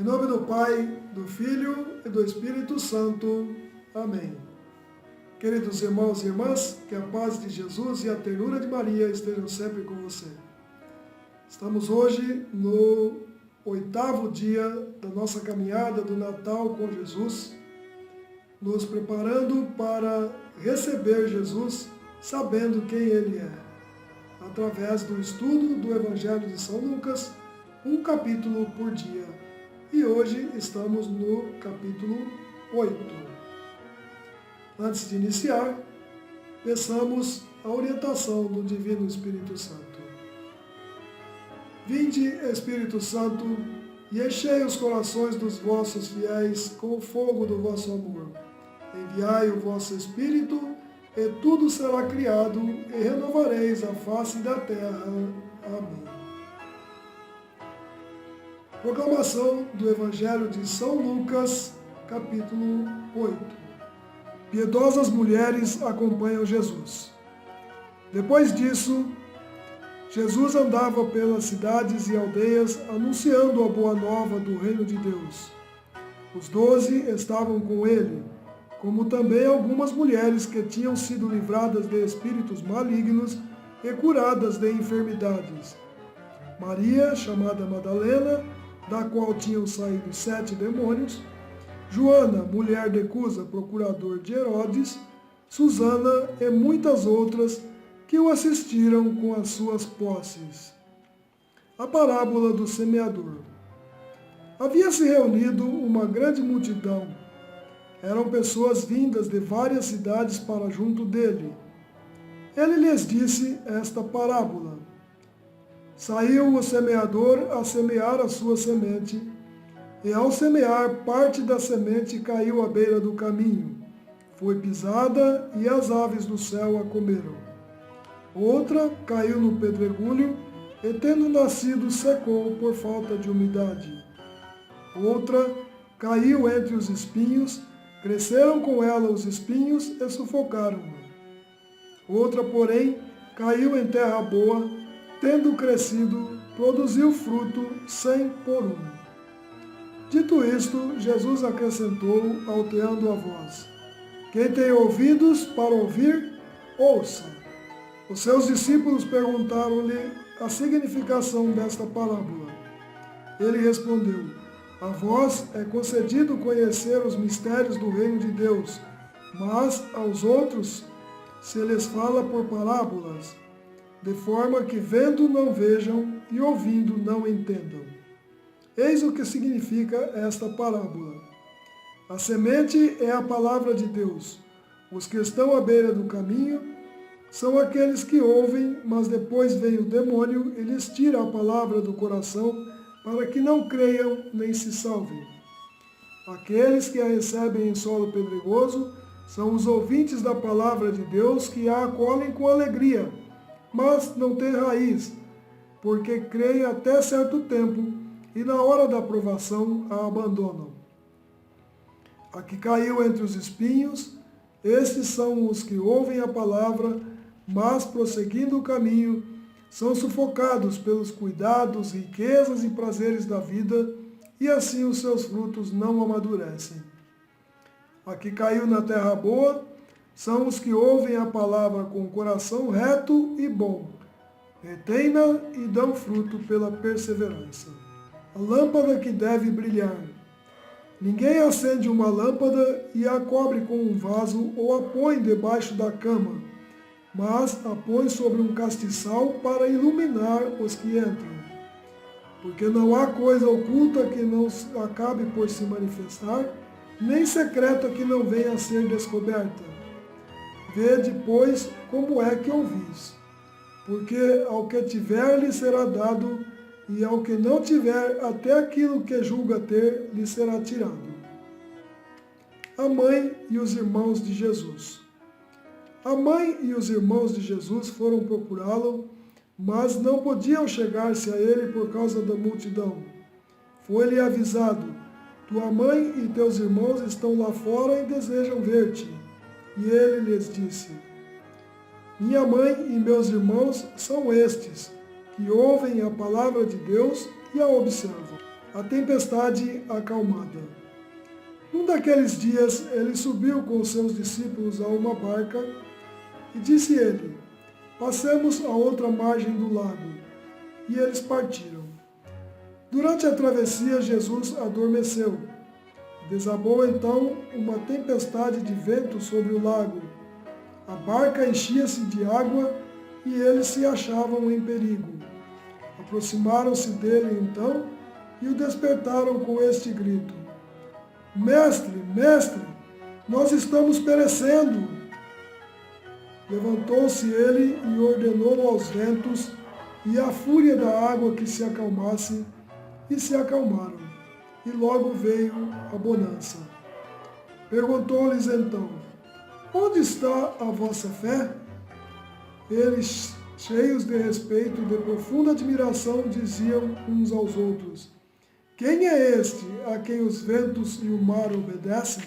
nome do Pai, do Filho e do Espírito Santo. Amém. Queridos irmãos e irmãs, que a paz de Jesus e a ternura de Maria estejam sempre com você. Estamos hoje no 8º dia da nossa caminhada do Natal com Jesus, nos preparando para receber Jesus, sabendo quem Ele é, através do estudo do Evangelho de São Lucas, um capítulo por dia. E hoje estamos no capítulo 8. Antes de iniciar, peçamos a orientação do Divino Espírito Santo. Vinde, Espírito Santo, e enchei os corações dos vossos fiéis com o fogo do vosso amor. Enviai o vosso Espírito, e tudo será criado, e renovareis a face da terra. Amém. Proclamação do Evangelho de São Lucas, capítulo 8. Piedosas mulheres acompanham Jesus. Depois disso, Jesus andava pelas cidades e aldeias, anunciando a boa nova do reino de Deus. Os 12 estavam com ele, como também algumas mulheres que tinham sido livradas de espíritos malignos e curadas de enfermidades. Maria, chamada Madalena, da qual tinham saído 7 demônios, Joana, mulher de Cusa, procurador de Herodes, Susana e muitas outras que o assistiram com as suas posses. A parábola do semeador. Havia se reunido uma grande multidão. Eram pessoas vindas de várias cidades para junto dele. Ele lhes disse esta parábola. Saiu o semeador a semear a sua semente, e ao semear, parte da semente caiu à beira do caminho. Foi pisada e as aves do céu a comeram. Outra caiu no pedregulho e, tendo nascido, secou por falta de umidade. Outra caiu entre os espinhos, cresceram com ela os espinhos e sufocaram-na. Outra, porém, caiu em terra boa, tendo crescido, produziu fruto 100 por 1. Dito isto, Jesus acrescentou, alteando a voz: Quem tem ouvidos para ouvir, ouça. Os seus discípulos perguntaram-lhe a significação desta parábola. Ele respondeu: A vós é concedido conhecer os mistérios do reino de Deus, mas aos outros se lhes fala por parábolas, de forma que vendo não vejam e ouvindo não entendam. Eis o que significa esta parábola. A semente é a palavra de Deus. Os que estão à beira do caminho são aqueles que ouvem, mas depois vem o demônio e lhes tira a palavra do coração, para que não creiam nem se salvem. Aqueles que a recebem em solo pedregoso são os ouvintes da palavra de Deus, que a acolhem com alegria, mas não têm raiz, porque creem até certo tempo e na hora da provação a abandonam. A que caiu entre os espinhos, estes são os que ouvem a palavra, mas prosseguindo o caminho, são sufocados pelos cuidados, riquezas e prazeres da vida, e assim os seus frutos não amadurecem. A que caiu na terra boa, são os que ouvem a palavra com o coração reto e bom, retêm-na e dão fruto pela perseverança. A lâmpada que deve brilhar. Ninguém acende uma lâmpada e a cobre com um vaso ou a põe debaixo da cama, mas a põe sobre um castiçal para iluminar os que entram. Porque não há coisa oculta que não acabe por se manifestar, nem secreta que não venha a ser descoberta. Vede, pois, como é que ouvis. Porque ao que tiver lhe será dado, e ao que não tiver, até aquilo que julga ter lhe será tirado. A mãe e os irmãos de Jesus. A mãe e os irmãos de Jesus foram procurá-lo, mas não podiam chegar-se a ele por causa da multidão. Foi-lhe avisado: Tua mãe e teus irmãos estão lá fora e desejam ver-te. E ele lhes disse: Minha mãe e meus irmãos são estes, que ouvem a palavra de Deus e a observam. a tempestade acalmada. Num daqueles dias, ele subiu com os seus discípulos a uma barca e disse ele: passemos à outra margem do lago. E eles partiram. Durante a travessia, Jesus adormeceu. Desabou então uma tempestade de vento sobre o lago. A barca enchia-se de água e eles se achavam em perigo. Aproximaram-se dele então e o despertaram com este grito: Mestre, mestre, nós estamos perecendo. Levantou-se ele e ordenou aos ventos e à fúria da água que se acalmasse, e se acalmaram, e logo veio a bonança. Perguntou-lhes então: onde está a vossa fé? Eles, cheios de respeito e de profunda admiração, diziam uns aos outros: quem é este a quem os ventos e o mar obedecem?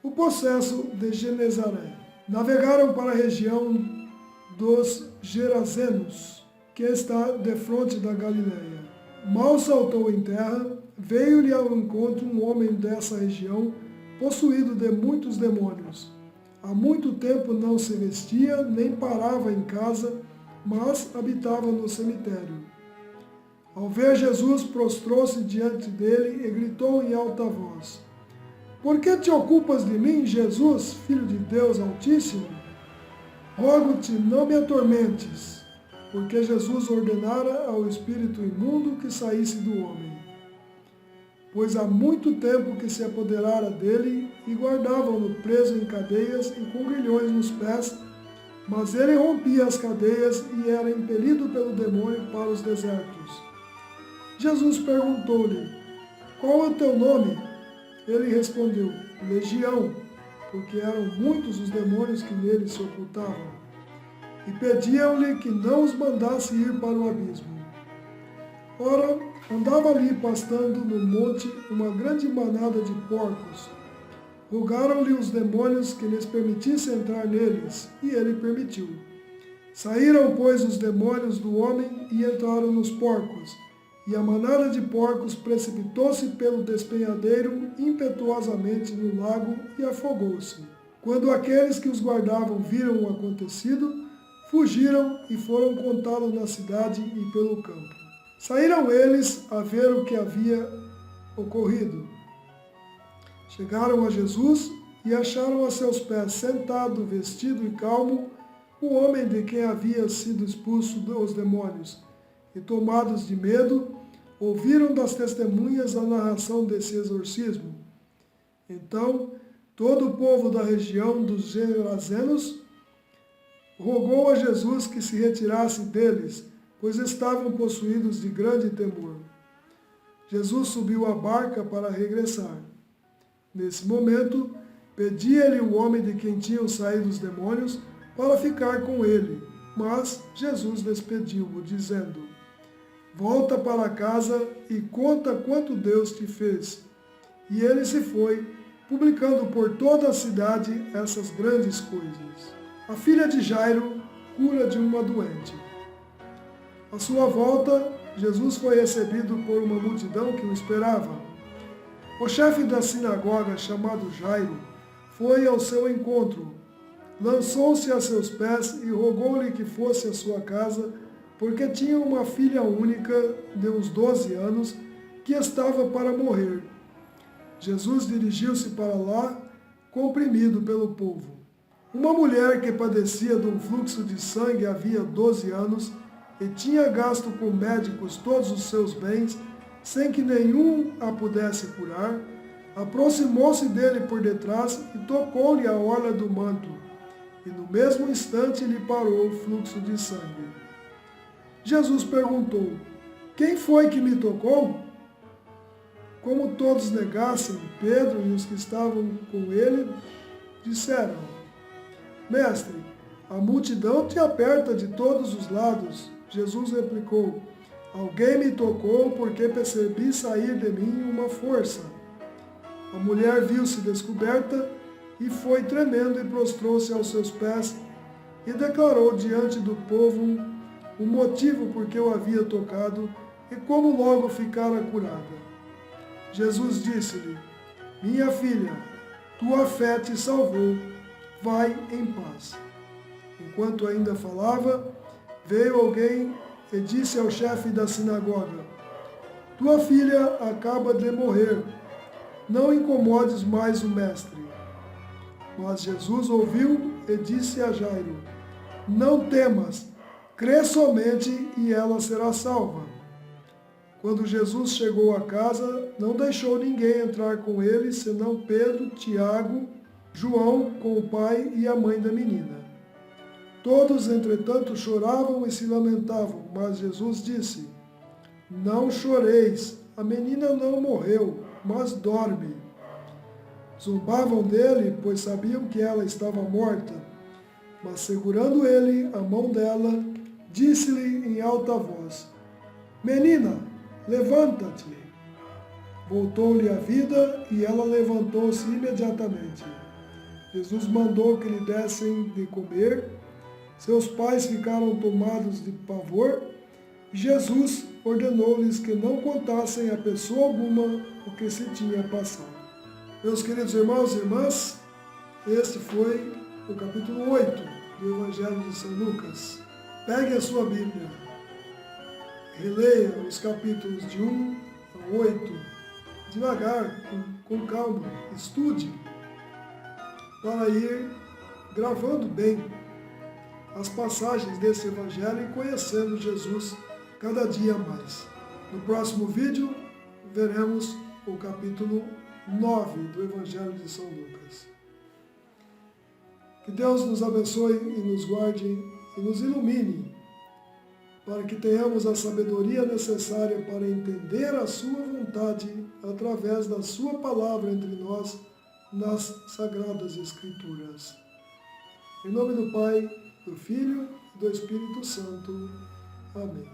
O possesso de Genezaré. Navegaram para a região dos Gerazenos, que está defronte da Galiléia. Mal saltou em terra, veio-lhe ao encontro um homem dessa região, possuído de muitos demônios. Há muito tempo não se vestia, nem parava em casa, mas habitava no cemitério. Ao ver Jesus, prostrou-se diante dele e gritou em alta voz: por que te ocupas de mim, Jesus, Filho de Deus Altíssimo? Rogo-te, não me atormentes, porque Jesus ordenara ao espírito imundo que saísse do homem. Pois há muito tempo que se apoderara dele e guardavam-no preso em cadeias e com grilhões nos pés, mas ele rompia as cadeias e era impelido pelo demônio para os desertos. Jesus perguntou-lhe: qual é o teu nome? Ele respondeu: Legião, porque eram muitos os demônios que nele se ocultavam. E pediam-lhe que não os mandasse ir para o abismo. Ora, andava ali pastando no monte uma grande manada de porcos. Rogaram-lhe os demônios que lhes permitisse entrar neles, e ele permitiu. Saíram, pois, os demônios do homem e entraram nos porcos, e a manada de porcos precipitou-se pelo despenhadeiro impetuosamente no lago e afogou-se. Quando aqueles que os guardavam viram o acontecido, fugiram e foram contá-lo na cidade e pelo campo. Saíram eles a ver o que havia ocorrido. Chegaram a Jesus e acharam a seus pés, sentado, vestido e calmo, o homem de quem havia sido expulso os demônios. E tomados de medo, ouviram das testemunhas a narração desse exorcismo. Então, todo o povo da região dos Gerazenos rogou a Jesus que se retirasse deles, pois estavam possuídos de grande temor. Jesus subiu à barca para regressar. Nesse momento, pedia-lhe o homem de quem tinham saído os demônios para ficar com ele, mas Jesus despediu-o, dizendo: volta para casa e conta quanto Deus te fez. E ele se foi, publicando por toda a cidade essas grandes coisas. A filha de Jairo cura de uma doente. À sua volta, Jesus foi recebido por uma multidão que o esperava. O chefe da sinagoga, chamado Jairo, foi ao seu encontro, lançou-se a seus pés e rogou-lhe que fosse à sua casa, porque tinha uma filha única de uns 12 anos que estava para morrer. Jesus dirigiu-se para lá, comprimido pelo povo. Uma mulher que padecia de um fluxo de sangue havia 12 anos e tinha gasto com médicos todos os seus bens, sem que nenhum a pudesse curar, aproximou-se dele por detrás e tocou-lhe a orla do manto, e no mesmo instante lhe parou o fluxo de sangue. Jesus perguntou: quem foi que me tocou? Como todos negassem, Pedro e os que estavam com ele disseram: Mestre, a multidão te aperta de todos os lados. Jesus replicou: alguém me tocou porque percebi sair de mim uma força. A mulher viu-se descoberta e foi tremendo e prostrou-se aos seus pés e declarou diante do povo o motivo por que o havia tocado e como logo ficara curada. Jesus disse-lhe: Minha filha, tua fé te salvou, vai em paz. Enquanto ainda falava, veio alguém e disse ao chefe da sinagoga: Tua filha acaba de morrer, não incomodes mais o mestre. Mas Jesus ouviu e disse a Jairo: Não temas, crê somente e ela será salva. Quando Jesus chegou à casa, não deixou ninguém entrar com ele, senão Pedro, Tiago, João, com o pai e a mãe da menina. Todos, entretanto, choravam e se lamentavam, mas Jesus disse: Não choreis, a menina não morreu, mas dorme. Zombavam dele, pois sabiam que ela estava morta. Mas segurando ele a mão dela, disse-lhe em alta voz: Menina, levanta-te. Voltou-lhe a vida e ela levantou-se imediatamente. Jesus mandou que lhe dessem de comer. Seus pais ficaram tomados de pavor. Jesus ordenou-lhes que não contassem a pessoa alguma o que se tinha passado. Meus queridos irmãos e irmãs, este foi o capítulo 8 do Evangelho de São Lucas. Pegue a sua Bíblia, releia os capítulos de 1 a 8, devagar, com calma, estude, para ir gravando bem as passagens desse Evangelho e conhecendo Jesus cada dia mais. No próximo vídeo, veremos o capítulo 9 do Evangelho de São Lucas. Que Deus nos abençoe e nos guarde e nos ilumine, para que tenhamos a sabedoria necessária para entender a sua vontade através da sua palavra entre nós nas Sagradas Escrituras. Em nome do Pai, do Filho e do Espírito Santo. Amém.